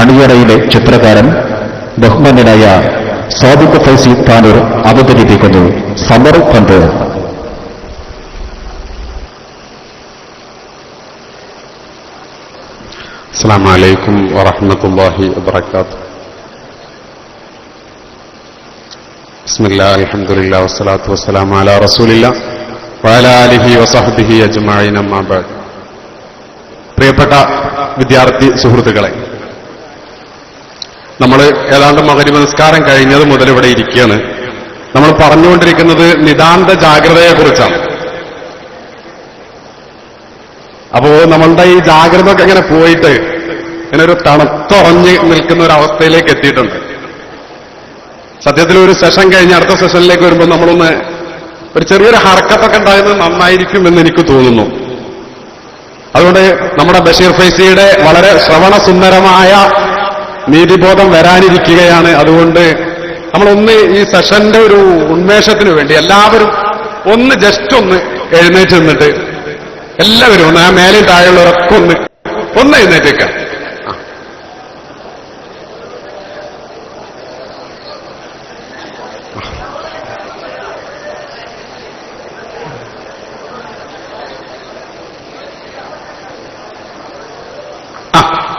അണിയറയിലെ ചിത്രകാരൻ ബഹുമാന്യനായ സാദിഖ് ഫൈസി താനൂർ അവതരിപ്പിക്കുന്നു സമർഖന്ദ്. അസ്സലാമു അലൈക്കും വറഹ്മത്തുള്ളാഹി വബറകാതുഹു. ബിസ്മില്ലാഹി അൽഹംദുലില്ലാഹി വസ്സലാത്തു വസ്സലാമു അലാ റസൂലില്ലാഹി വഅലാ ആലിഹി വസഹ്ബിഹി അജ്മഈൻ, അമ്മാ ബഅദ്. പ്രിയപ്പെട്ട വിദ്യാർത്ഥി സുഹൃത്തുക്കളെ, നമ്മൾ ഏതാണ്ട് മഗ്‌രിബ് നിസ്കാരം കഴിഞ്ഞത് മുതൽ ഇവിടെ ഇരിക്കുകയാണ്. നമ്മൾ പറഞ്ഞുകൊണ്ടിരിക്കുന്നത് നിതാന്ത ജാഗ്രതയെക്കുറിച്ചാണ്. അപ്പോ നമ്മളുടെ ഈ ജാഗ്രത ഒക്കെ ഇങ്ങനെ പോയിട്ട് ഇങ്ങനെ ഒരു തണുത്തുറഞ്ഞ് നിൽക്കുന്ന ഒരു അവസ്ഥയിലേക്ക് എത്തിയിട്ടുണ്ട്. സത്യത്തിൽ ഒരു സെഷൻ കഴിഞ്ഞ് അടുത്ത സെഷനിലേക്ക് വരുമ്പോൾ നമ്മളൊന്ന് ഒരു ചെറിയൊരു ഹർക്കത്തൊക്കെ ഉണ്ടായത് നന്നായിരിക്കും എന്ന് എനിക്ക് തോന്നുന്നു. അതുകൊണ്ട് നമ്മുടെ ബഷീർ ഫൈസിയുടെ വളരെ ശ്രവണസുന്ദരമായ നീതിബോധം വരാനിരിക്കുകയാണ്. അതുകൊണ്ട് നമ്മളൊന്ന് ഈ സെഷന്റെ ഒരു ഉന്മേഷത്തിന് വേണ്ടി എല്ലാവരും ഒന്ന് ജസ്റ്റ് ഒന്ന് എഴുന്നേറ്റ് നിന്നിട്ട് എല്ലാവരും ഒന്ന്, ആ മേലെയും താഴെയുള്ളവരൊക്കെ ഒന്ന് എഴുന്നേറ്റേക്കാം.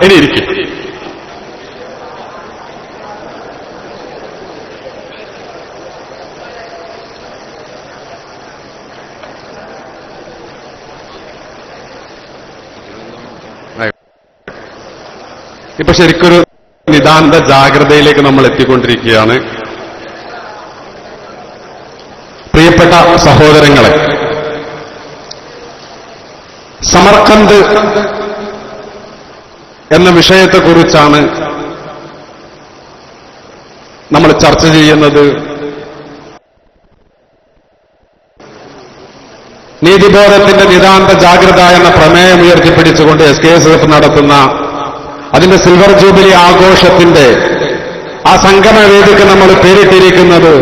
ഇനി ഇരിക്കും. ഇപ്പൊ ശരിക്കൊരു നിതാന്ത ജാഗ്രതയിലേക്ക് നമ്മൾ എത്തിക്കൊണ്ടിരിക്കുകയാണ്. പ്രിയപ്പെട്ട സഹോദരങ്ങളെ, സമർഖന്ദ് എന്ന വിഷയത്തെക്കുറിച്ചാണ് നമ്മൾ ചർച്ച ചെയ്യുന്നത്. നീതിബോധത്തിന്റെ നിതാന്ത ജാഗ്രത എന്ന പ്രമേയം ഉയർത്തിപ്പിടിച്ചുകൊണ്ട് SKSF നടത്തുന്ന അതിന്റെ സിൽവർ ജൂബിലി ആഘോഷത്തിന്റെ ആ സംഗമവേദിക്ക് നമ്മൾ പേരിട്ടിരിക്കുന്നത്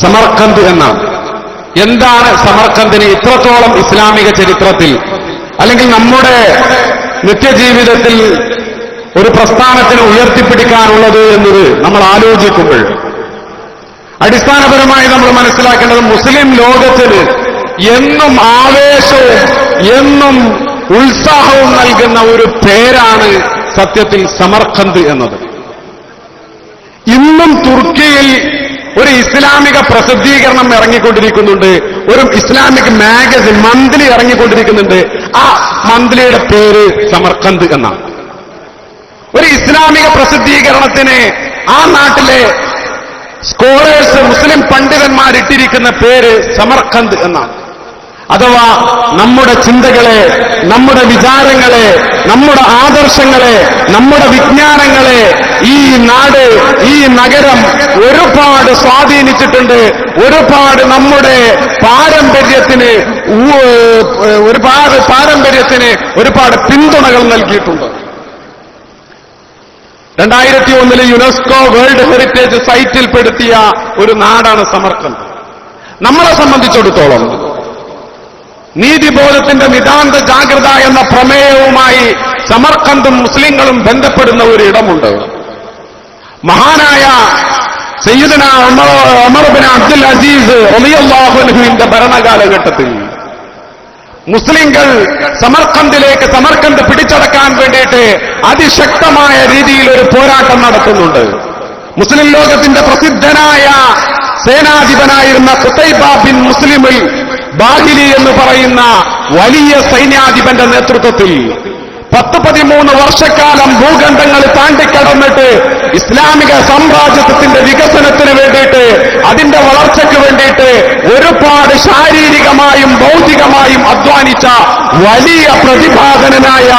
സമർഖന്ദ് എന്നാണ്. എന്താണ് സമർഖന്ദിന് ഇത്രത്തോളം ഇസ്ലാമിക ചരിത്രത്തിൽ അല്ലെങ്കിൽ നമ്മുടെ നിത്യജീവിതത്തിൽ ഒരു പ്രസ്ഥാനത്തിന് ഉയർത്തിപ്പിടിക്കാനുള്ളത് എന്നത് നമ്മൾ ആലോചിക്കുമ്പോൾ അടിസ്ഥാനപരമായി നമ്മൾ മനസ്സിലാക്കേണ്ടത് മുസ്ലിം ലോകത്തിന് എന്നും ആവേശവും എന്നും ഉത്സാഹവും നൽകുന്ന ഒരു പേരാണ് സത്യത്തിൽ സമർഖന്ദ് എന്നത്. ഇന്നും തുർക്കിയിൽ ഒരു ഇസ്ലാമിക പ്രസിദ്ധീകരണം ഇറങ്ങിക്കൊണ്ടിരിക്കുന്നുണ്ട്, ഒരു ഇസ്ലാമിക് മാഗസിൻ മന്ത്ലി ഇറങ്ങിക്കൊണ്ടിരിക്കുന്നുണ്ട്. ആ മന്ത്ലിയുടെ പേര് സമർഖന്ദ് എന്നാണ്. ഒരു ഇസ്ലാമിക പ്രസിദ്ധീകരണത്തിന് ആ നാട്ടിലെ സ്കോളേഴ്സ്, മുസ്ലിം പണ്ഡിതന്മാരിട്ടിരിക്കുന്ന പേര് സമർഖന്ദ് എന്നാണ്. അഥവാ നമ്മുടെ ചിന്തകളെ, നമ്മുടെ വിചാരങ്ങളെ, നമ്മുടെ ആദർശങ്ങളെ, നമ്മുടെ വിജ്ഞാനങ്ങളെ ഈ നാട്, ഈ നഗരം ഒരുപാട് സ്വാധീനിച്ചിട്ടുണ്ട്. ഒരുപാട് നമ്മുടെ പാരമ്പര്യത്തിന് ഒരുപാട് പിന്തുണകൾ നൽകിയിട്ടുണ്ട്. 2001 യുനെസ്കോ വേൾഡ് ഹെറിറ്റേജ് സൈറ്റിൽ പെടുത്തിയ ഒരു നാടാണ് സമർഖന്ദ്. നമ്മളെ സംബന്ധിച്ചിടത്തോളം നീതിബോധത്തിന്റെ നിതാന്ത ജാഗ്രത എന്ന പ്രമേയവുമായി സമർഖന്ദും മുസ്ലിങ്ങളും ബന്ധപ്പെടുന്ന ഒരു ഇടമുണ്ട്. മഹാനായ സയ്യിദുന ഉമർ ബിൻ അബ്ദുൽ അസീസ് റളിയല്ലാഹു അൻഹുവിന്റെ ഭരണകാലഘട്ടത്തിൽ മുസ്ലിങ്ങൾ സമർഖന്ദ് പിടിച്ചടക്കാൻ വേണ്ടിയിട്ട് അതിശക്തമായ രീതിയിൽ ഒരു പോരാട്ടം നടത്തുന്നുണ്ട്. മുസ്ലിം ലോകത്തിന്റെ പ്രസിദ്ധനായ സേനാധിപനായിരുന്ന ഖുതൈബ ബിൻ മുസ്ലിമുൽ ബാഹിലി എന്ന് പറയുന്ന വലിയ സൈന്യാധിപന്റെ നേതൃത്വത്തിൽ 10-13 വർഷക്കാലം ഭൂഖണ്ഡങ്ങൾ താണ്ടിക്കടന്നിട്ട് ഇസ്ലാമിക സാമ്രാജ്യത്വത്തിന്റെ വികസനത്തിന് വേണ്ടിയിട്ട്, അതിന്റെ വളർച്ചയ്ക്ക് വേണ്ടിയിട്ട് ഒരുപാട് ശാരീരികമായും ഭൗതികമായും അധ്വാനിച്ച വലിയ പ്രതിഭാധനനായ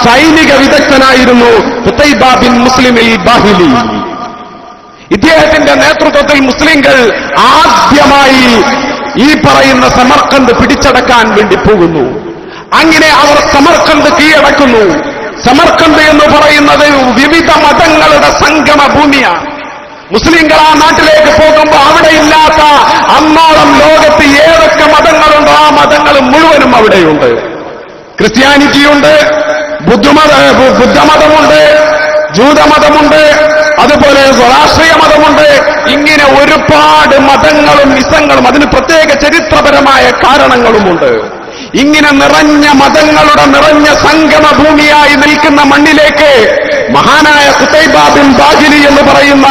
സൈനിക വിദഗ്ധനായിരുന്നു ഖുതൈബ ബിൻ മുസ്ലിമുൽ ബാഹിലി. ഇദ്ദേഹത്തിന്റെ നേതൃത്വത്തിൽ മുസ്ലിങ്ങൾ ആദ്യമായി ഈ പറയുന്ന സമർഖന്ദ് പിടിച്ചടക്കാൻ വേണ്ടി പോകുന്നു. അങ്ങനെ അവർ സമർഖന്ദ് കീഴടക്കുന്നു. സമർഖന്ദ് എന്ന് പറയുന്നത് വിവിധ മതങ്ങളുടെ സംഗമ ഭൂമിയാണ്. മുസ്ലിങ്ങൾ ആ നാട്ടിലേക്ക് പോകുമ്പോൾ അവിടെ ഇല്ലാത്ത അന്നോളം ലോകത്ത് ഏതൊക്കെ മതങ്ങളുണ്ടോ ആ മതങ്ങൾ മുഴുവനും അവിടെയുണ്ട്. ക്രിസ്ത്യാനിറ്റിയുണ്ട്, ബുദ്ധമതമുണ്ട്, ജൂതമതമുണ്ട്, അതുപോലെ സ്വരാഷ്ട്രീയ മതമുണ്ട്. ഇങ്ങനെ ഒരുപാട് മതങ്ങളും ഇസങ്ങളും അതിന് പ്രത്യേക ചരിത്രപരമായ കാരണങ്ങളുമുണ്ട്. ഇങ്ങനെ നിറഞ്ഞ മതങ്ങളുടെ നിറഞ്ഞ സംഗമഭൂമിയായി നിൽക്കുന്ന മണ്ണിലേക്ക് മഹാനായ ഖുതൈബ ബിൻ ബാഖിലി എന്ന് പറയുന്ന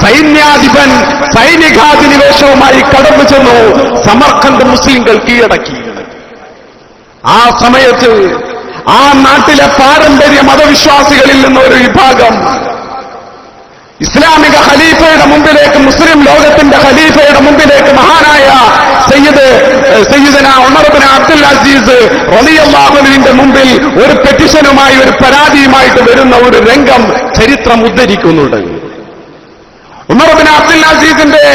സൈന്യാധിപൻ സൈനികാധിനിവേശവുമായി കടന്നു ചെന്നു. സമർഖണ്ഡ് മുസ്ലിങ്ങൾ കീഴടക്കി. ആ സമയത്ത് ആ നാട്ടിലെ പാരമ്പര്യ മതവിശ്വാസികളിൽ നിന്ന് ഒരു വിഭാഗം ഇസ്ലാമിക ഖലീഫയുടെ മുമ്പിലേക്ക്, മുസ്ലിം ലോകത്തിന്റെ ഖലീഫയുടെ മുമ്പിലേക്ക് മഹാനായ സയ്യിദന ഉമർ ഇബ്നു അബ്ദുൽ അസീസ് റളിയല്ലാഹു അൻഹുവിന്റെ മുമ്പിൽ ഒരു പെറ്റിഷനുമായി, ഒരു പരാതിയുമായിട്ട് വരുന്ന ഒരു രംഗം ചരിത്രം ഉദ്ധരിക്കുന്നുണ്ട്. ഉമർ ഇബ്നു അബ്ദുൽ അസീസിന്റെ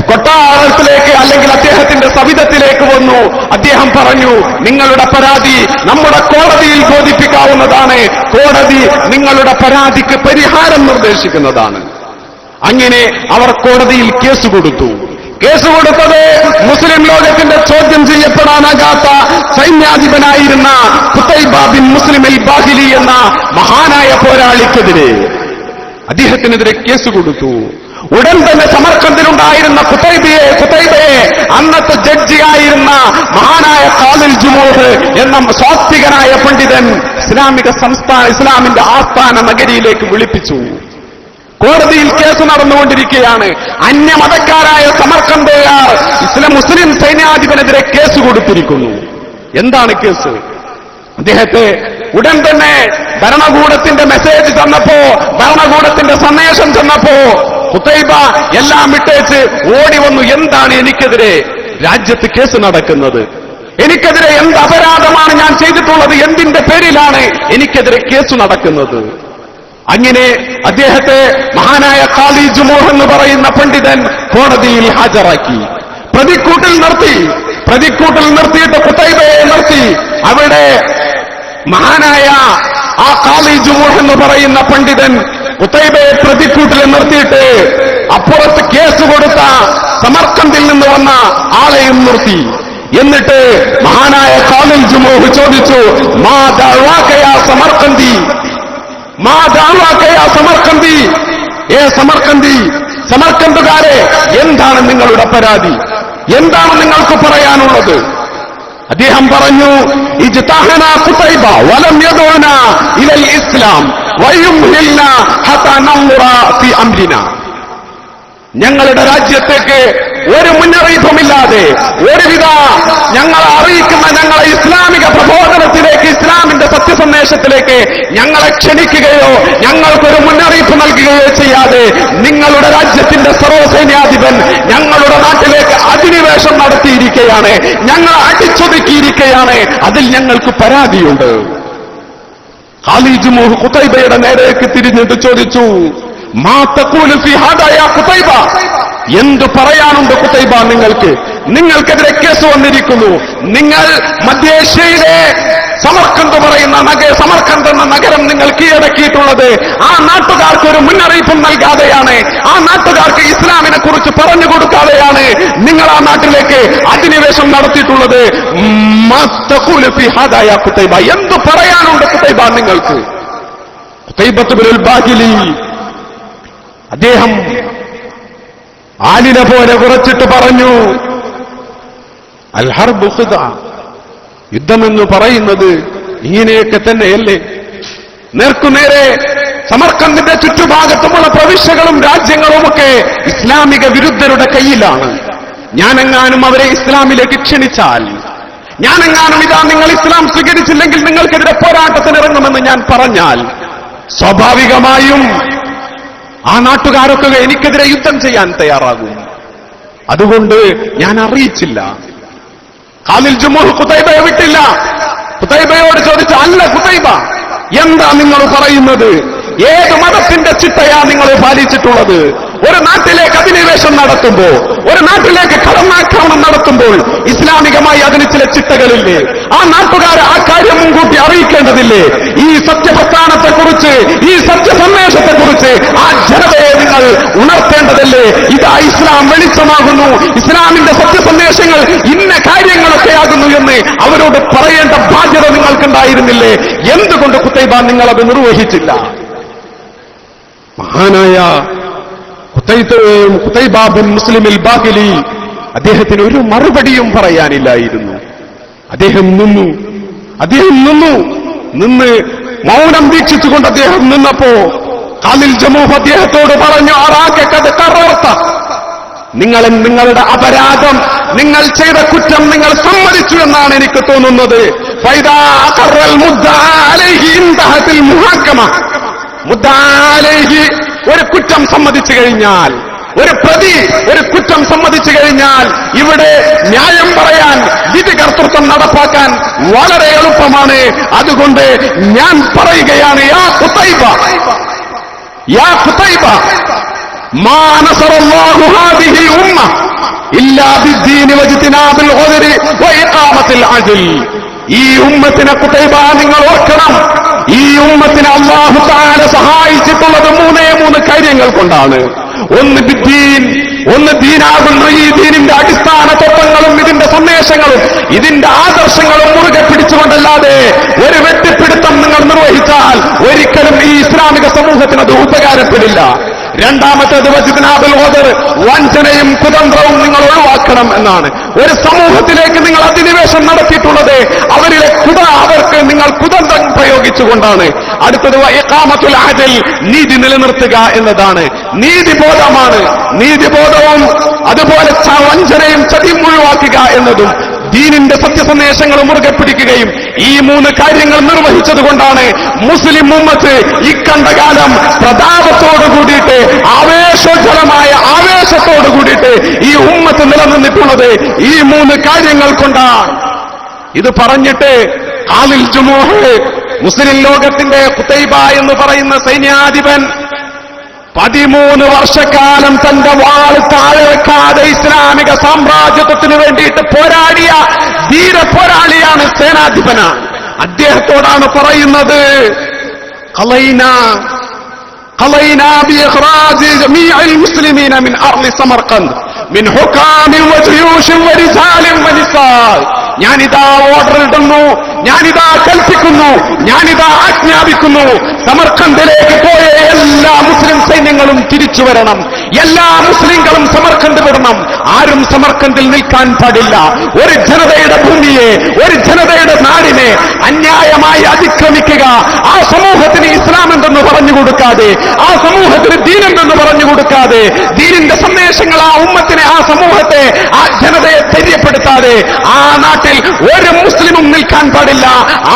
കൊട്ടാരത്തിലേക്ക് അല്ലെങ്കിൽ അദ്ദേഹത്തിന്റെ സവിധത്തിലേക്ക് വന്നു. അദ്ദേഹം പറഞ്ഞു, നിങ്ങളുടെ പരാതി നമ്മുടെ കോടതിയിൽ ബോധിപ്പിക്കാവുന്നതാണ്. കോടതി നിങ്ങളുടെ പരാതിക്ക് പരിഹാരം നിർദ്ദേശിക്കുന്നതാണ്. അങ്ങനെ അവർ കോടതിയിൽ കേസ് കൊടുത്തു. കേസ് കൊടുത്തത് മുസ്ലിം ലോകത്തിന്റെ ചോദ്യം ചെയ്യപ്പെടാനാകാത്ത സൈന്യാധിപനായിരുന്ന ഖുതൈബ ബിൻ മുസ്ലിം അൽ ബാഖിലി എന്ന മഹാനായ പോരാളിക്കെതിരെ. അദ്ദേഹത്തിനെതിരെ കേസ് കൊടുത്തു. ഉടൻ തന്നെ സമർഖന്ദിലുണ്ടായിരുന്ന ഖുതൈബയെ അന്നത്തെ ജഡ്ജിയായിരുന്ന മഹാനായ ഖാദിൽ ജുമൂഹ് എന്ന സ്വാത്വികനായ പണ്ഡിതൻ ഇസ്ലാമിന്റെ ആസ്ഥാന നഗരിയിലേക്ക് വിളിപ്പിച്ചു. കോടതിയിൽ കേസ് നടന്നുകൊണ്ടിരിക്കുകയാണ്. അന്യമതക്കാരായ സമർഖന്ദുകാർ മുസ്ലിം സൈന്യാധിപനെതിരെ കേസ് കൊടുത്തിരിക്കുന്നു. എന്താണ് കേസ്? അദ്ദേഹത്തെ ഉടൻ തന്നെ ഭരണകൂടത്തിന്റെ മെസ്സേജ് ചെന്നപ്പോ, ഭരണകൂടത്തിന്റെ സന്ദേശം ചെന്നപ്പോ ഖുതൈബ എല്ലാം വിട്ടേച്ച് ഓടി വന്നു. എന്താണ് എനിക്കെതിരെ രാജ്യത്ത് കേസ് നടക്കുന്നത്? എനിക്കെതിരെ എന്ത് അപരാധമാണ് ഞാൻ ചെയ്തിട്ടുള്ളത്? എന്തിന്റെ പേരിലാണ് എനിക്കെതിരെ കേസ് നടക്കുന്നത്? അങ്ങനെ അദ്ദേഹത്തെ മഹാനായ ഖാദി ജുമൂഹ് എന്ന് പറയുന്ന പണ്ഡിതൻ കോടതിയിൽ ഹാജരാക്കി. പ്രതിക്കൂട്ടിൽ നിർത്തിയിട്ട് ഖുതൈബയെ നിർത്തി. അവിടെ മഹാനായ ആ ഖാദി ജുമൂഹ് എന്ന് പറയുന്ന പണ്ഡിതൻ ഖുതൈബയെ പ്രതിക്കൂട്ടിൽ നിർത്തിയിട്ട് അപ്പുറത്ത് കേസ് കൊടുത്ത സമർഖന്ദിൽ നിന്ന് വന്ന ആളെയും നിർത്തി. എന്നിട്ട് മഹാനായ ഖാദിൽ ജുമൂഹ് ചോദിച്ചു, മാ ദഅവാകയാ സമർഖന്ദി, മാ ദഅവാകയാ സമർഖന്ദി, സമർഖന്ദുകാരെ എന്താണ് നിങ്ങളുടെ പരാതി? എന്താണ് നിങ്ങൾക്ക് പറയാനുള്ളത്? അദ്ദേഹം പറഞ്ഞു, ഇജ്തഹന ഖുതൈബ വലം യദുന ഇലൽ ഇസ്ലാം വയുംഹിൽന ഹത്താ നൻദുറ ഫി അംരിന. ഞങ്ങളുടെ രാജ്യത്തേക്ക് ഒരു മുന്നറിയിപ്പുമില്ലാതെ ഒരുവിധ ഞങ്ങളെ അറിയിക്കുന്ന, ഞങ്ങളെ ഇസ്ലാമിക പ്രബോധനത്തിലേക്ക്, ഇസ്ലാമിന്റെ സത്യസന്ദേശത്തിലേക്ക് ഞങ്ങളെ ക്ഷണിക്കുകയോ ഞങ്ങൾക്കൊരു മുന്നറിയിപ്പ് നൽകുകയോ ചെയ്യാതെ നിങ്ങളുടെ രാജ്യത്തിന്റെ സർവ്വസൈന്യാധിപൻ ഞങ്ങളുടെ നാട്ടിലേക്ക് അധിനിവേശം നടത്തിയിരിക്കുകയാണ്, ഞങ്ങളെ അടിച്ചൊതുക്കിയിരിക്കുകയാണ്. അതിൽ ഞങ്ങൾക്ക് പരാതിയുണ്ട്. ഖാദി ജുമൂഹ് ഖുതൈബയുടെ നേരേക്ക് തിരിഞ്ഞിട്ട് ചോദിച്ചു, മാ തഖൂലു ഫീ ഹാദാ യാ ഖുതൈബ, എന്തു പറയാനുണ്ട് ഖുതൈബ? നിങ്ങൾക്കെതിരെ കേസ് വന്നിരിക്കുന്നു. നിങ്ങൾ മധ്യേഷ്യയിലെ സമർഖന്ദ് എന്ന നഗരം നിങ്ങൾ കീഴടക്കിയിട്ടുള്ളത് ആ നാട്ടുകാർക്ക് ഒരു മുന്നറിയിപ്പും നൽകാതെയാണ്, ആ നാട്ടുകാർക്ക് ഇസ്ലാമിനെ കുറിച്ച് പറഞ്ഞു കൊടുക്കാതെയാണ് നിങ്ങൾ ആ നാട്ടിലേക്ക് അധിനിവേശം നടത്തിയിട്ടുള്ളത്. മാ തഖൂലു ഫീ ഹാദാ യാ ഖുതൈബ, എന്തു പറയാനുണ്ട് ഖുതൈബ നിങ്ങൾക്ക്? ഖുതൈബത്ത് ബിൻ ബാഖിലി അദ്ദേഹം ആലിനെ പോലെ കുറച്ചിട്ട് പറഞ്ഞു, അൽ ഹർബ് ഖുദ, യുദ്ധമെന്ന് പറയുന്നത് ഇങ്ങനെയൊക്കെ തന്നെയല്ലേ? നേർക്കുനേരെ സമർഖന്ദിന്റെ ചുറ്റുഭാഗത്തുമുള്ള പ്രവിശ്യകളും രാജ്യങ്ങളുമൊക്കെ ഇസ്ലാമിക വിരുദ്ധരുടെ കയ്യിലാണ്. ഞാനെങ്ങാനും അവരെ ഇസ്ലാമിലേക്ക് ക്ഷണിച്ചാൽ, ഞാനെങ്ങാനും ഇതാ നിങ്ങൾ ഇസ്ലാം സ്വീകരിച്ചില്ലെങ്കിൽ നിങ്ങൾക്കെതിരെ പോരാട്ടത്തിനിറങ്ങുമെന്ന് ഞാൻ പറഞ്ഞാൽ, സ്വാഭാവികമായും ആ നാട്ടുകാരൊക്കെ എനിക്കെതിരെ യുദ്ധം ചെയ്യാൻ തയ്യാറാകും. അതുകൊണ്ട് ഞാൻ അറിയിച്ചില്ല. ഖാദിൽ ജുമൂഹ് ഖുതൈബയെ വിട്ടില്ല. ഖുതൈബയോട് ചോദിച്ചു, അല്ല ഖുതൈബ, എന്താ നിങ്ങൾ പറയുന്നത്? ഏത് മതത്തിന്റെ ചിട്ടയാ നിങ്ങൾ പാലിച്ചിട്ടുള്ളത്? ഒരു നാട്ടിലേക്ക് അധിനിവേശം നടത്തുമ്പോ, ഒരു നാട്ടിലേക്ക് കടന്നാക്രമണം നടത്തുമ്പോൾ ഇസ്ലാമികമായി അതിന് ചില ചിട്ടകളില്ലേ? ആ നാട്ടുകാരെ ആ കാര്യം മുൻകൂട്ടി അറിയിക്കേണ്ടതില്ലേ? ഈ സത്യപ്രസ്ഥാനത്തെക്കുറിച്ച്, ഈ സത്യസന്ദേശത്തെക്കുറിച്ച് ആ ജനതയെ നിങ്ങൾ ഉണർത്തേണ്ടതല്ലേ? ഇതാ ഇസ്ലാം വെളിച്ചമാകുന്നു, ഇസ്ലാമിന്റെ സത്യസന്ദേശങ്ങൾ ഇന്ന കാര്യങ്ങളൊക്കെയാകുന്നു എന്ന് അവരോട് പറയേണ്ട ബാധ്യത നിങ്ങൾക്കുണ്ടായിരുന്നില്ലേ? എന്തുകൊണ്ട് ഖുതൈബ നിങ്ങളത് നിർവഹിച്ചില്ല? മഹാനായ ഖുതൈബ ബിൻ മുസ്ലിമിൽ ബാഹിലി, അദ്ദേഹത്തിന് ഒരു മറുപടിയും പറയാനില്ലായിരുന്നു. അദ്ദേഹം നിന്ന് മൗനം വീക്ഷിച്ചുകൊണ്ട് അദ്ദേഹം നിന്നപ്പോ ഖാലിൽ ജമൂഹ് അദ്ദേഹത്തോട് പറഞ്ഞു, ആറാക്കത് കറർത്ത, നിങ്ങളുടെ അപരാധം, നിങ്ങൾ ചെയ്ത കുറ്റം നിങ്ങൾ സമ്മതിച്ചു എന്നാണ് എനിക്ക് തോന്നുന്നത്. ഒരു കുറ്റം സമ്മതിച്ചു കഴിഞ്ഞാൽ, ഒരു പ്രതി ഒരു കുറ്റം സമ്മതിച്ചു കഴിഞ്ഞാൽ ഇവിടെ ന്യായം പറയാൻ, വിധി കർത്തൃത്വം നടപ്പാക്കാൻ വളരെ എളുപ്പമാണ്. അതുകൊണ്ട് ഞാൻ പറയുകയാണ്, യാ ഖുതൈബ മാ നസറല്ലാഹു ഹാദിഹി ഉമ്മ ഇല്ലാ ബിദ്ദീനി വജ്തിനാബിൽ ഉദ്രി വഇഖാമത്തിൽ അദ്ൽ. ഈ ഉമ്മത്തിനെ ഖുതൈബ നിങ്ങൾ ഓർക്കണം, ഈ ഉമ്മത്തിനെ അല്ലാഹു തആല സഹായിച്ചിട്ടുള്ളത് മൂന്ന് കാര്യങ്ങൾ കൊണ്ടാണ്. ഒന്ന് ബിദ്ദീൻ, ഒന്ന് ദീനാകുന്ന ഈ ദീനിന്റെ അടിസ്ഥാന തത്വങ്ങളും ഇതിന്റെ സന്ദേശങ്ങളും ഇതിന്റെ ആദർശങ്ങളും മുറുകെ പിടിച്ചുകൊണ്ടല്ലാതെ ഒരു വെട്ടിപ്പിടുത്തം നിങ്ങൾ നിർവഹിച്ചാൽ ഒരിക്കലും ഈ ഇസ്ലാമിക സമൂഹത്തിന് അത് ഉപകാരപ്പെടില്ല. രണ്ടാമത്തേത് വജ്തിനാബിൽ ഉദ്ർ, വഞ്ചനയും കുതന്ത്രവും നിങ്ങൾ ഒഴിവാക്കണം എന്നാണ്. ഒരു സമൂഹത്തിലേക്ക് നിങ്ങൾ അധിനിവേശം നടത്തിയിട്ടുള്ളത് അവരിലെ അവർക്ക് നിങ്ങൾ കുതന്ത്രം പ്രയോഗിച്ചുകൊണ്ടാണ്. അടുത്തത് ഇഖാമത്തുൽ അദ്ൽ, നീതി നിലനിർത്തുക എന്നതാണ്. നീതിബോധമാണ്. നീതിബോധവും അതുപോലെ വഞ്ചനയും ചതിയും ഒഴിവാക്കുക എന്നതും ദീനിന്റെ സത്യസന്ദേശങ്ങൾ മുറുകെ പിടിക്കുകയും ഈ മൂന്ന് കാര്യങ്ങൾ നിർവഹിച്ചതുകൊണ്ടാണ് മുസ്ലിം ഉമ്മത്ത് ഇക്കണ്ടകാലം പ്രതാപത്തോടു കൂടിയിട്ട്, ആവേശോജ്വലമായ ആവേശത്തോടു കൂടിയിട്ട് ഈ ഉമ്മത്ത് നിലനിന്നിട്ടുള്ളത് ഈ മൂന്ന് കാര്യങ്ങൾ കൊണ്ടാണ്. ഇത് പറഞ്ഞിട്ട് ഖാലിൽ ജമൂഹ്, മുസ്ലിം ലോകത്തിന്റെ ഖുതൈബ എന്ന് പറയുന്ന സൈന്യാധിപൻ 13 വർഷക്കാലം തന്റെ വാൾ താഴെ വെക്കാതെ ഇസ്ലാമിക സാമ്രാജ്യത്വത്തിന് വേണ്ടിയിട്ട് പോരാടിയ ധീര പോരാളിയാണ്, സേനാധിപനാണ്. അദ്ദേഹത്തോടാണ് പറയുന്നത്, ഖലൈനാ ബിഇഖ്റാജി ജമീഇൽ മുസ്ലിമീന മിൻ അർളി സമർഖന്ദ് മിൻ ഹുകാമിൻ വജയൂഷിൻ വരിജാലിൻ വനിസാ. ഞാനിതാ ഓർഡർ ഇടുന്നു, ഞാനിതാ കൽപ്പിക്കുന്നു, ഞാനിതാ ആജ്ഞാപിക്കുന്നു, സമർഖന്ദിലേക്ക് പോയ എല്ലാ മുസ്ലിം സൈന്യങ്ങളും തിരിച്ചു വരണം, എല്ലാ മുസ്ലിങ്ങളും സമർഖന്ദ് വിടണം, ആരും സമർഖന്ദിൽ നിൽക്കാൻ പാടില്ല. ഒരു ജനതയുടെ ഭൂമിയെ, ഒരു ജനതയുടെ നാടിനെ അന്യായമായി അതിക്രമിക്കുക, ആ സമൂഹത്തിന് ഇസ്ലാം എന്തെന്ന് പറഞ്ഞു കൊടുക്കാതെ, ആ സമൂഹത്തിന് ദീനെന്തെന്ന് പറഞ്ഞു കൊടുക്കാതെ, ദീനിന്റെ സന്ദേശങ്ങൾ ആ ഉമ്മത്തിനെ, ആ സമൂഹത്തെ, ആ ജനതയെ തെര്യപ്പെടുത്താതെ ആ നാട്ടിൽ ഒരു മുസ്ലിമും നിൽക്കാൻ പാടില്ല.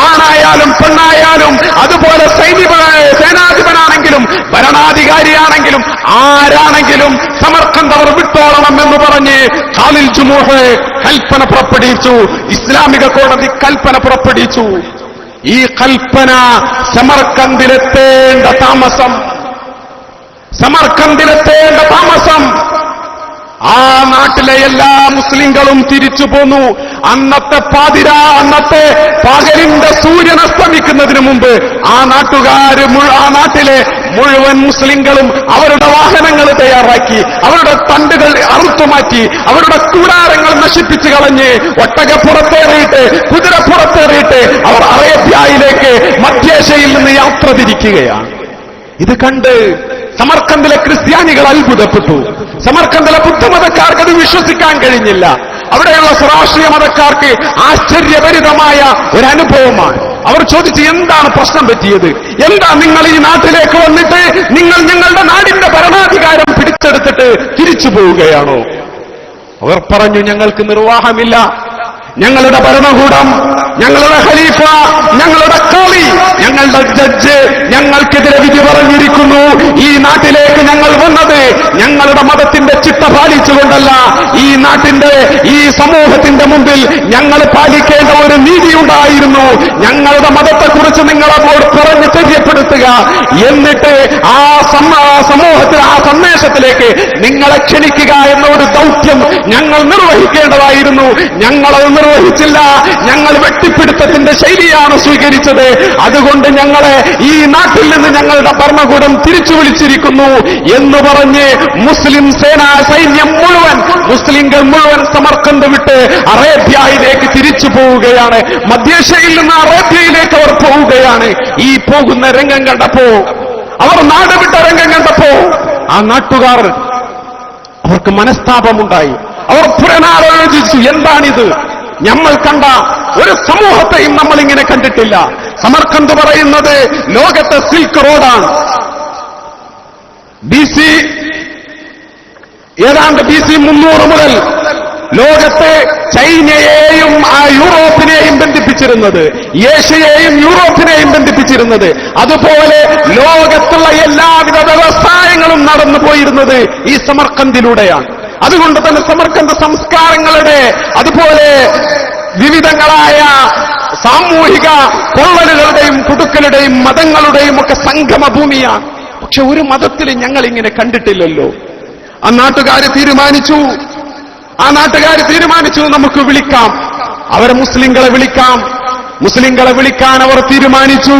ആണായാലും പെണ്ണായാലും അതുപോലെ സേനാധിപനാണെങ്കിലും ഭരണാധികാരിയാണെങ്കിലും ആരാണെങ്കിലും സമർഖന്ദ് അവർ വിട്ടോളണം എന്ന് പറഞ്ഞ് ഖാലിൽ ജമൂഹ് കൽപ്പന പുറപ്പെടുവിച്ചു. ഇസ്ലാമിക കോടതി കൽപ്പന പുറപ്പെടുവിച്ചു. ഈ കൽപ്പന സമർഖന്ദിലെത്തേണ്ട താമസം ആ നാട്ടിലെ എല്ലാ മുസ്ലിങ്ങളും തിരിച്ചു പോന്നു. അന്നത്തെ അന്നത്തെ പകലിന്റെ സൂര്യൻ അസ്തമിക്കുന്നതിന് മുമ്പ് ആ നാട്ടിലെ മുഴുവൻ മുസ്ലിങ്ങളും അവരുടെ വാഹനങ്ങൾ തയ്യാറാക്കി, അവരുടെ തണ്ടുകൾ അറുത്തുമാറ്റി, അവരുടെ കൂടാരങ്ങൾ നശിപ്പിച്ചു കളഞ്ഞ് ഒട്ടകപ്പുറത്തേറിയിട്ട്, കുതിരപ്പുറത്തേറിയിട്ട് അവർ അറേബ്യയിലേക്ക് മധ്യേഷ്യയിൽ നിന്ന് യാത്ര തിരിക്കുകയാണ്. ഇത് കണ്ട് സമർഖന്ദിലെ ക്രിസ്ത്യാനികൾ അത്ഭുതപ്പെട്ടു. സമർഖന്ദിലെ ബുദ്ധമതക്കാർക്ക് അത് വിശ്വസിക്കാൻ കഴിഞ്ഞില്ല. അവിടെയുള്ള രാഷ്ട്രീയ മതക്കാർക്ക് ആശ്ചര്യഭരിതമായ ഒരു അനുഭവമാണ്. അവർ ചോദിച്ചു, എന്താണ് പ്രശ്നം പറ്റിയത്? എന്താ നിങ്ങൾ ഈ നാട്ടിലേക്ക് വന്നിട്ട് നിങ്ങൾ ഞങ്ങളുടെ നാടിന്റെ ഭരണാധികാരം പിടിച്ചെടുത്തിട്ട് തിരിച്ചു പോവുകയാണോ? അവർ പറഞ്ഞു, ഞങ്ങൾക്ക് നിർവാഹമില്ല. ഞങ്ങളുടെ ഭരണകൂടം, ഞങ്ങളുടെ ഖലീഫ, ഞങ്ങളുടെ ഖാളി, ഞങ്ങളുടെ ജഡ്ജ് ഞങ്ങൾക്കെതിരെ വിധി പറഞ്ഞിരിക്കുന്നു. ഈ നാട്ടിലേക്ക് ഞങ്ങൾ വന്നത് ഞങ്ങളുടെ മതത്തിന്റെ ചിട്ട പാലിച്ചുകൊണ്ടല്ല. ഈ നാട്ടിന്റെ, ഈ സമൂഹത്തിന്റെ മുമ്പിൽ ഞങ്ങൾ പാലിക്കേണ്ട ഒരു നീതിയുണ്ടായിരുന്നു. ഞങ്ങളുടെ മതത്തെക്കുറിച്ച് നിങ്ങളോട് പറഞ്ഞ് തെര്യപ്പെടുത്തുക, എന്നിട്ട് ആ സമൂഹത്തിൽ, ആ സന്ദേശത്തിലേക്ക് നിങ്ങളെ ക്ഷണിക്കുക എന്ന ഒരു ദൗത്യം ഞങ്ങൾ നിർവഹിക്കേണ്ടതായിരുന്നു. ഞങ്ങളത് നിർവഹിച്ചില്ല. ഞങ്ങൾ വെട്ടിപ്പിടുത്തത്തിന്റെ ശൈലിയാണ് സ്വീകരിച്ചത്. അതുകൊണ്ട് ഞങ്ങളെ ഈ നാട്ടിൽ നിന്ന് ഞങ്ങളുടെ ഭരണകൂടം തിരിച്ചു വിളിച്ചിരിക്കുന്നു എന്ന് പറഞ്ഞ് മുസ്ലിം സൈന്യം മുഴുവൻ, മുസ്ലിങ്ങൾ മുഴുവൻ സമർഖന്ദ് വിട്ട് അറേബ്യയിലേക്ക് തിരിച്ചു പോവുകയാണ്. മധ്യേഷ്യയിൽ നിന്ന് അറേബ്യയിലേക്ക് അവർ പോവുകയാണ്. ഈ പോകുന്ന രംഗം കണ്ടപ്പോ അവർ നാട് വിട്ട രംഗം കണ്ടപ്പോ ആ നാട്ടുകാർ അവർക്ക് മനസ്താപമുണ്ടായി. അവർ പുനരാലോചിച്ചു, എന്താണിത്? നമ്മൾ കണ്ട ഒരു സമൂഹത്തെയും നമ്മൾ ഇങ്ങനെ കണ്ടിട്ടില്ല. സമർക്കന്ത് പറയുന്നത് ലോകത്തെ സിൽക്ക് റോഡാണ്. ഏതാണ്ട് BC 300 മുതൽ ലോകത്തെ ചൈനയെയും യൂറോപ്പിനെയും ബന്ധിപ്പിച്ചിരുന്നത്, ഏഷ്യയെയും യൂറോപ്പിനെയും ബന്ധിപ്പിച്ചിരുന്നത്, അതുപോലെ ലോകത്തുള്ള എല്ലാവിധ വ്യവസായങ്ങളും നടന്നു പോയിരുന്നത് ഈ സമർക്കന്തിലൂടെയാണ്. അതുകൊണ്ട് തന്നെ സമർക്കന്ത് സംസ്കാരങ്ങളുടെ, അതുപോലെ വിവിധങ്ങളായ സാമൂഹിക കൊള്ളലുകളുടെയും കുടുക്കലുടെയും മതങ്ങളുടെയും ഒക്കെ സംഗമ ഭൂമിയാണ്. പക്ഷെ ഒരു മതത്തിൽ ഞങ്ങൾ ഇങ്ങനെ കണ്ടിട്ടില്ലല്ലോ. ആ നാട്ടുകാര് തീരുമാനിച്ചു നമുക്ക് വിളിക്കാം, അവരെ മുസ്ലിങ്ങളെ വിളിക്കാൻ അവർ തീരുമാനിച്ചു.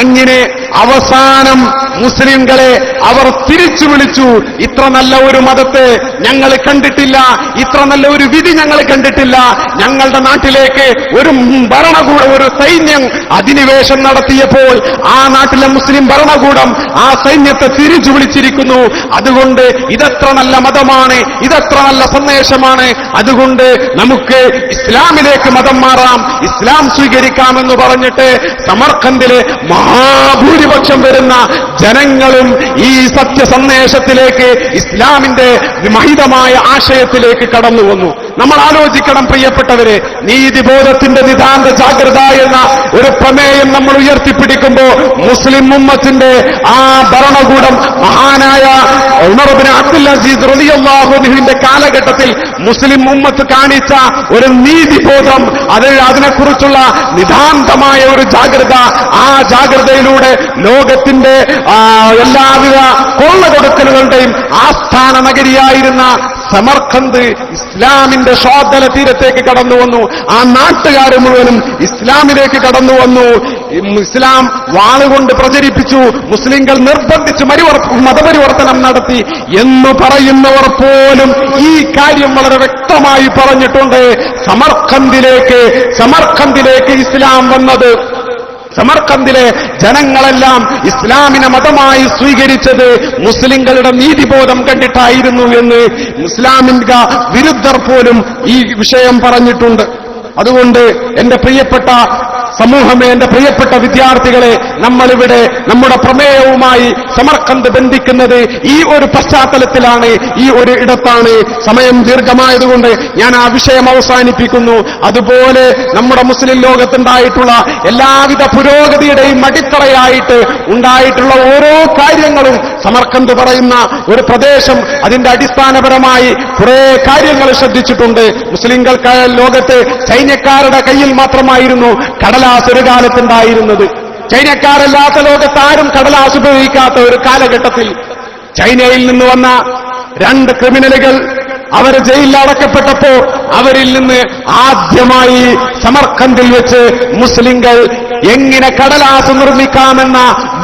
അങ്ങനെ അവസാനം മുസ്ലിങ്ങളെ അവർ തിരിച്ചു വിളിച്ചു. ഇത്ര നല്ല ഒരു മതത്തെ ഞങ്ങൾ കണ്ടിട്ടില്ല, ഇത്ര നല്ല ഒരു വിധി ഞങ്ങൾ കണ്ടിട്ടില്ല. ഞങ്ങളുടെ നാട്ടിലേക്ക് ഒരു ഭരണകൂടം, ഒരു സൈന്യം അധിനിവേശം നടത്തിയപ്പോൾ ആ നാട്ടിലെ മുസ്ലിം ഭരണകൂടം ആ സൈന്യത്തെ തിരിച്ചു വിളിച്ചിരിക്കുന്നു. അതുകൊണ്ട് ഇതെത്ര നല്ല മതമാണ്, ഇതെത്ര നല്ല സന്ദേശമാണ്. അതുകൊണ്ട് നമുക്ക് ഇസ്ലാമിലേക്ക് മതം മാറാം, ഇസ്ലാം സ്വീകരിക്കാമെന്ന് പറഞ്ഞിട്ട് സമർഖന്ദിലെ മഹാഭൂരിപക്ഷം വരുന്ന ജനങ്ങളും ഈ സത്യസന്ദേശത്തിലേക്ക്, ഇസ്ലാമിന്റെ മഹിതമായ ആശയത്തിലേക്ക് കടന്നു വന്നു. നമ്മൾ ആലോചിക്കണം പ്രിയപ്പെട്ടവരെ, നീതിബോധത്തിന്റെ നിതാന്ത ജാഗ്രത എന്ന ഒരു പ്രമേയം നമ്മൾ ഉയർത്തിപ്പിടിക്കുമ്പോൾ മുസ്ലിം ഉമ്മത്തിന്റെ ആ ഭരണകൂടം മഹാനായ ഉമർ ഇബ്നു അബ്ദുൽ അസീസ് റളിയല്ലാഹു അൻഹുവിന്റെ കാലഘട്ടത്തിൽ മുസ്ലിം ഉമ്മത്ത് കാണിച്ച ഒരു നീതിബോധം, അതിനെക്കുറിച്ചുള്ള നിതാന്തമായ ഒരു ജാഗ്രത, ആ ജാഗ്രതയിലൂടെ ലോകത്തിന്റെ എല്ലാവിധ കൊള്ളകൊടുക്കലുകളുടെയും ആസ്ഥാന നഗരിയായിരുന്ന സമർഖന്ത് ഇസ്ലാമിന്റെ ശോധന തീരത്തേക്ക് കടന്നു വന്നു. ആ നാട്ടുകാർ മുഴുവനും ഇസ്ലാമിലേക്ക് കടന്നു വന്നു. ഇസ്ലാം വാളുകൊണ്ട് പ്രചരിപ്പിച്ചു, മുസ്ലിങ്ങൾ നിർബന്ധിച്ച് മതപരിവർത്തനം നടത്തി എന്ന് പറയുന്നവർ പോലും ഈ കാര്യം വളരെ വ്യക്തമായി പറഞ്ഞിട്ടുണ്ട്. സമർഖന്ദിലേക്ക് ഇസ്ലാം വന്നത്, സമർഖന്ദിലെ ജനങ്ങളെല്ലാം ഇസ്ലാമിനെ മതമായി സ്വീകരിച്ചത് മുസ്ലിങ്ങളുടെ നീതിബോധം കണ്ടിട്ടായിരുന്നു എന്ന് ഇസ്ലാമിക വിരുദ്ധർ പോലും ഈ വിഷയം പറഞ്ഞിട്ടുണ്ട്. അതുകൊണ്ട് എന്റെ പ്രിയപ്പെട്ട സമൂഹമേ, എന്റെ പ്രിയപ്പെട്ട വിദ്യാർത്ഥികളെ, നമ്മളിവിടെ നമ്മുടെ പ്രമേയവുമായി സമർഖന്ത് ബന്ധിക്കുന്നത് ഈ ഒരു പശ്ചാത്തലത്തിലാണ്, ഈ ഒരു ഇടത്താണ്. സമയം ദീർഘമായതുകൊണ്ട് ഞാൻ ആ വിഷയം അവസാനിപ്പിക്കുന്നു. അതുപോലെ നമ്മുടെ മുസ്ലിം ലോകത്തുണ്ടായിട്ടുള്ള എല്ലാവിധ പുരോഗതിയുടെയും അടിത്തറയായിട്ട് ഉണ്ടായിട്ടുള്ള ഓരോ കാര്യങ്ങളും സമർഖന്ത് പറയുന്ന ഒരു പ്രദേശം അതിന്റെ അടിസ്ഥാനപരമായി കുറെ കാര്യങ്ങൾ ശ്രദ്ധിച്ചിട്ടുണ്ട്. മുസ്ലിങ്ങൾക്ക് ലോകത്ത് ചൈനക്കാരുടെ കയ്യിൽ മാത്രമായിരുന്നു കടലാസ് ഒരു കാലത്തുണ്ടായിരുന്നത്. ചൈനക്കാരല്ലാത്ത ലോകത്ത് ആരും കടലാസ് ഉപയോഗിക്കാത്ത ഒരു കാലഘട്ടത്തിൽ ചൈനയിൽ നിന്ന് വന്ന 2 ക്രിമിനലുകൾ അവർ ജയിലിൽ അടക്കപ്പെട്ടപ്പോ അവരിൽ നിന്ന് ആദ്യമായി സമർഖന്ദിൽ വെച്ച് മുസ്ലിങ്ങൾ എങ്ങനെ കടലാസ് നിർമ്മിക്കാമെന്ന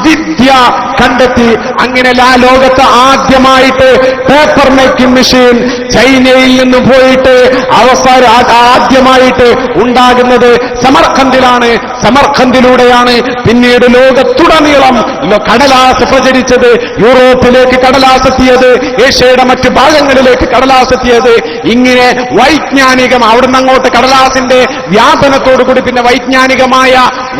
വിദ്യ കണ്ടെത്തി. അങ്ങനെ ആ ലോകത്ത് ആദ്യമായിട്ട് പേപ്പർ മേക്കിംഗ് മെഷീൻ ചൈനയിൽ നിന്ന് പോയിട്ട് ആദ്യമായിട്ട് ഉണ്ടാകുന്നത് സമർഖന്ദിലാണ്. സമർഖന്ദിലൂടെയാണ് പിന്നീട് ലോകത്തുടനീളം കടലാസ് പ്രചരിച്ചത്. യൂറോപ്പിലേക്ക് കടലാസ് എത്തിയത്, ഏഷ്യയുടെ മറ്റു ഭാഗങ്ങളിലേക്ക് കടലാസ് എത്തിയത്. ഇങ്ങനെ വൈജ്ഞാനികം അവിടുന്ന് അങ്ങോട്ട് കടലാസിന്റെ വ്യാപനത്തോടുകൂടി പിന്നെ വൈജ്ഞാനികമായ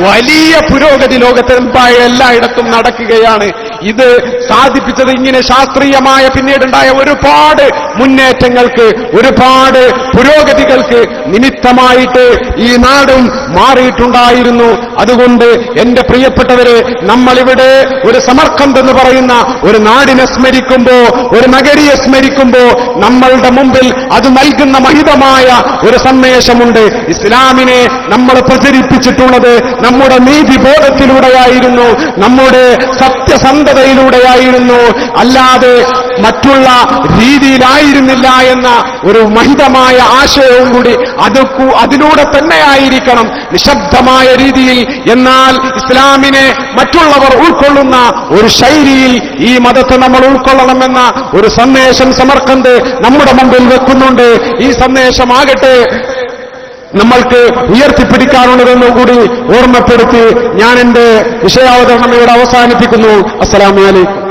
വലിയ പുരോഗതി ലോകത്തെമ്പായ എല്ലായിടത്തും നടക്കുകയാണ്. ഇത് സാധിപ്പിച്ചത് ഇങ്ങനെ ശാസ്ത്രീയമായ പിന്നീടുണ്ടായ ഒരുപാട് മുന്നേറ്റങ്ങൾക്ക്, ഒരുപാട് പുരോഗതികൾക്ക് നിമിത്തമായിട്ട് ഈ നാടും മാറിയിട്ടുണ്ടായിരുന്നു. അതുകൊണ്ട് എന്റെ പ്രിയപ്പെട്ടവരെ, നമ്മളിവിടെ ഒരു സമർഖന്ത് എന്ന് പറയുന്ന ഒരു നാടിനെ സ്മരിക്കുമ്പോ, ഒരു നഗരിയെ സ്മരിക്കുമ്പോ നമ്മളുടെ മുമ്പിൽ അത് നൽകുന്ന മഹിതമായ ഒരു സന്ദേശമുണ്ട്. ഇസ്ലാമിനെ നമ്മൾ പ്രചരിപ്പിച്ചിട്ടുള്ളത് നമ്മുടെ നീതിബോധത്തിലൂടെയായിരുന്നു, നമ്മുടെ സത്യസന്ധതയിലൂടെയായിരുന്നു, അല്ലാതെ മറ്റുള്ള രീതിയിലായിരുന്നില്ല എന്ന ഒരു മഹിതമായ ആശയവും കൂടി അതിലൂടെ തന്നെയായിരിക്കണം, നിശബ്ദമായ രീതിയിൽ. എന്നാൽ ഇസ്ലാമിനെ മറ്റുള്ളവർ ഉൾക്കൊള്ളുന്ന ഒരു ശൈലിയിൽ ഈ മതത്തെ നമ്മൾ ഉൾക്കൊള്ളണമെന്ന ഒരു സന്ദേശം സമർഖന്ത് നമ്മുടെ മുമ്പിൽ വെക്കുന്നുണ്ട്. ഈ സന്ദേശമാകട്ടെ നമ്മൾക്ക് ഉയർത്തിപ്പിടിക്കാനുള്ളതെന്നും കൂടി ഓർമ്മപ്പെടുത്തി ഞാൻ എന്റെ വിഷയാവതരണം ഇവിടെ അവസാനിപ്പിക്കുന്നു. അസ്സലാമു അലൈക്കും.